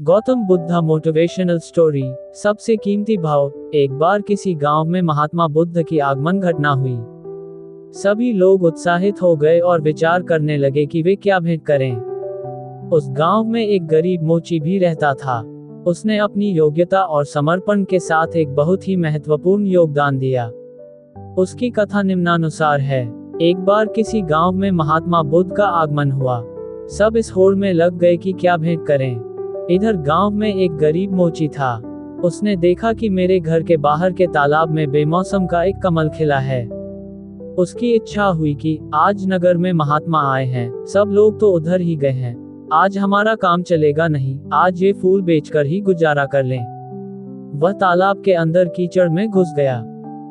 Gautam Buddha motivational story. सबसे कीमती भाव। एक बार किसी गांव में महात्मा बुद्ध की आगमन घटना हुई। सभी लोग उत्साहित हो गए और विचार करने लगे कि वे क्या भेंट करें। उस गांव में एक गरीब मोची भी रहता था। उसने अपनी योग्यता और समर्पण के साथ एक बहुत ही महत्वपूर्ण योगदान दिया। उसकी कथा निम्नानुसार है। एक बार किसी गांव में महात्मा बुद्ध का आगमन हुआ। सब इस होड़ में लग गए कि क्या भेंट करें। इधर गांव में एक गरीब मोची था। उसने देखा कि मेरे घर के बाहर के तालाब में बेमौसम का एक कमल खिला है। उसकी इच्छा हुई कि आज नगर में महात्मा आए हैं, सब लोग तो उधर ही गए हैं, आज हमारा काम चलेगा नहीं, आज ये फूल बेचकर ही गुजारा कर लें। वह तालाब के अंदर कीचड़ में घुस गया,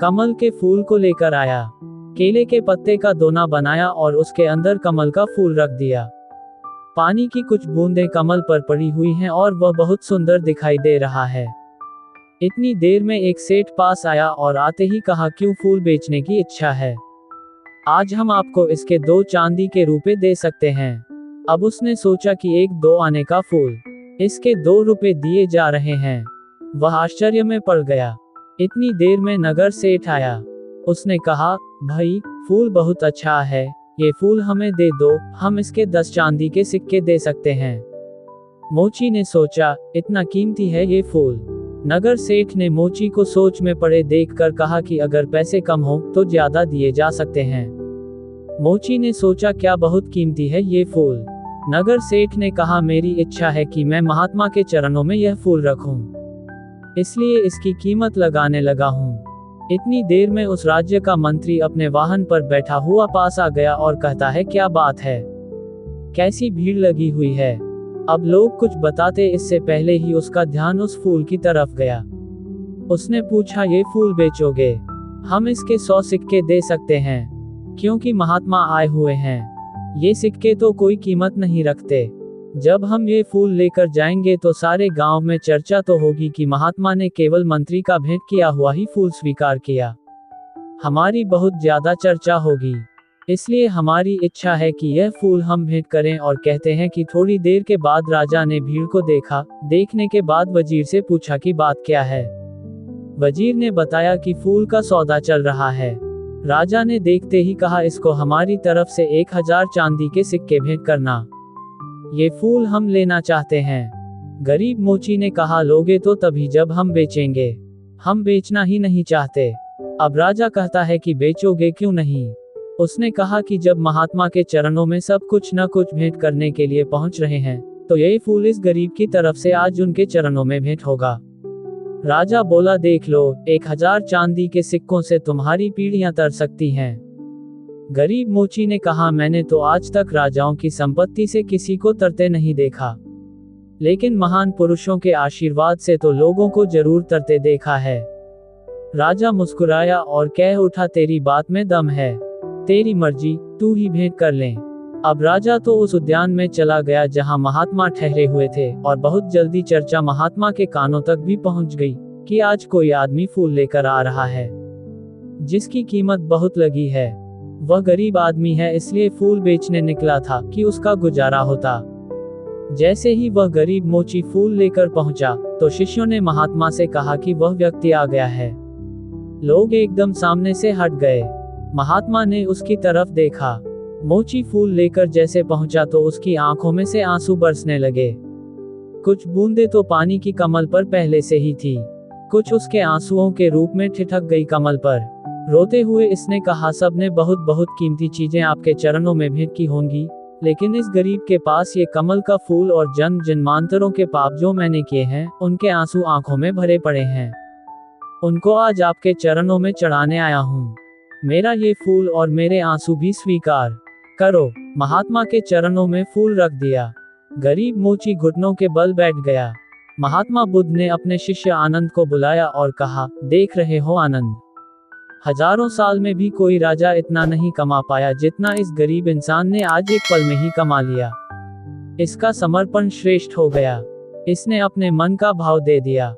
कमल के फूल को लेकर आया, केले के पत्ते का दोना बनाया और उसके अंदर कमल का फूल रख दिया। पानी की कुछ बूंदें कमल पर पड़ी हुई हैं और वह बहुत सुंदर दिखाई दे रहा है। इतनी देर में एक सेठ पास आया और आते ही कहा, क्यों फूल बेचने की इच्छा है? आज हम आपको इसके 2 चांदी के रुपए दे सकते हैं। अब उसने सोचा कि 1-2 आने का फूल, इसके 2 रुपए दिए जा रहे हैं। वह आश्चर्य में पड़ गया। इतनी देर में नगर सेठ आया। उसने कहा, भाई फूल बहुत अच्छा है, ये फूल हमें दे दो, हम इसके 10 चांदी के सिक्के दे सकते हैं। मोची ने सोचा, इतना कीमती है ये फूल। नगर सेठ ने मोची को सोच में पड़े देखकर कहा कि अगर पैसे कम हो तो ज्यादा दिए जा सकते हैं। मोची ने सोचा, क्या बहुत कीमती है ये फूल। नगर सेठ ने कहा, मेरी इच्छा है कि मैं महात्मा के चरणों में यह फूल रखूं, इसलिए इसकी कीमत लगाने लगा हूं। इतनी देर में उस राज्य का मंत्री अपने वाहन पर बैठा हुआ पास आ गया और कहता है, क्या बात है, कैसी भीड़ लगी हुई है। अब लोग कुछ बताते इससे पहले ही उसका ध्यान उस फूल की तरफ गया। उसने पूछा, ये फूल बेचोगे? हम इसके 100 सिक्के दे सकते हैं, क्योंकि महात्मा आए हुए हैं। ये सिक्के तो कोई कीमत नहीं रखते। जब हम ये फूल लेकर जाएंगे तो सारे गांव में चर्चा तो होगी कि महात्मा ने केवल मंत्री का भेंट किया हुआ ही फूल स्वीकार किया। हमारी बहुत ज्यादा चर्चा होगी, इसलिए हमारी इच्छा है कि यह फूल हम भेंट करें। और कहते हैं कि थोड़ी देर के बाद राजा ने भीड़ को देखा। देखने के बाद वजीर से पूछा कि बात क्या है। वजीर ने बताया कि फूल का सौदा चल रहा है। राजा ने देखते ही कहा, इसको हमारी तरफ से 1000 चांदी के सिक्के भेंट करना, ये फूल हम लेना चाहते हैं। गरीब मोची ने कहा, लोगे तो तभी जब हम बेचेंगे, हम बेचना ही नहीं चाहते। अब राजा कहता है कि बेचोगे क्यों नहीं? उसने कहा कि जब महात्मा के चरणों में सब कुछ न कुछ भेंट करने के लिए पहुंच रहे हैं, तो यही फूल इस गरीब की तरफ से आज उनके चरणों में भेंट होगा। राजा बोला, देख लो, 1000 चांदी के सिक्कों से तुम्हारी पीढ़ियां तर सकती हैं। गरीब मोची ने कहा, मैंने तो आज तक राजाओं की संपत्ति से किसी को तरते नहीं देखा, लेकिन महान पुरुषों के आशीर्वाद से तो लोगों को जरूर तरते देखा है। राजा मुस्कुराया और कह उठा, तेरी बात में दम है, तेरी मर्जी, तू ही भेंट कर ले। अब राजा तो उस उद्यान में चला गया जहां महात्मा ठहरे हुए थे, और बहुत जल्दी चर्चा महात्मा के कानों तक भी पहुंच गई कि आज कोई आदमी फूल लेकर आ रहा है, जिसकी कीमत बहुत लगी है। वह गरीब आदमी है, इसलिए फूल बेचने निकला था कि उसका गुजारा होता। जैसे ही वह गरीब मोची फूल लेकर पहुंचा, तो शिष्यों ने महात्मा से कहा कि वह व्यक्ति आ गया है। लोग एकदम सामने से हट गए। महात्मा ने उसकी तरफ देखा। मोची फूल लेकर जैसे पहुंचा तो उसकी आंखों में से आंसू बरसने लगे। कुछ बूंदें तो पानी की कमल पर पहले से ही थी, कुछ उसके आंसुओं के रूप में ठिठक गई कमल पर। रोते हुए इसने कहा, सबने बहुत बहुत कीमती चीजें आपके चरणों में भेंट की होंगी, लेकिन इस गरीब के पास ये कमल का फूल और जन्म जन्मांतरों के पाप जो मैंने किए हैं, उनके आंसू आंखों में भरे पड़े हैं। उनको आज आपके चरणों में चढ़ाने आया हूँ। मेरा ये फूल और मेरे आंसू भी स्वीकार करो। महात्मा के चरणों में फूल रख दिया। गरीब मोची घुटनों के बल बैठ गया। महात्मा बुद्ध ने अपने शिष्य आनंद को बुलाया और कहा, देख रहे हो आनंद, हजारों साल में भी कोई राजा इतना नहीं कमा पाया जितना इस गरीब इंसान ने आज एक पल में ही कमा लिया। इसका समर्पण श्रेष्ठ हो गया, इसने अपने मन का भाव दे दिया।